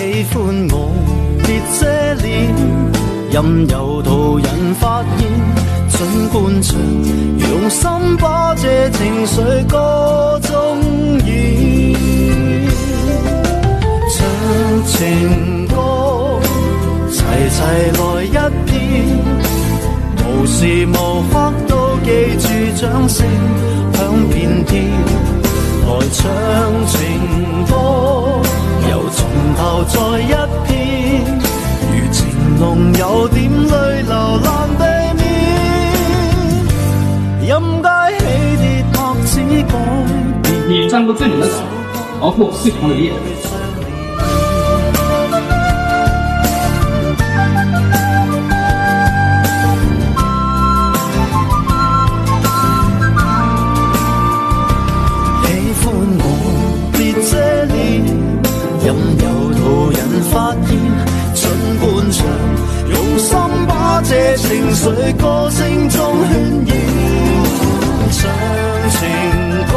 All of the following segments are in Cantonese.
喜歡我別遮臉，任由途人發現，儘灌腸，用心把這情緒歌中演，唱情歌齊齊來一遍，無時無刻都記住掌聲響遍天，來唱情歌又從頭再一遍，如情濃有點淚流爛地面，任街起跌拍子改變。你唱过最美的早，包括最红的夜。任由途人發現，儘灌腸，用心把這情緒歌聲中渲染，唱情歌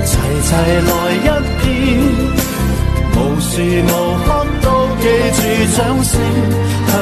齊齊來一遍，無時無刻都記住掌聲響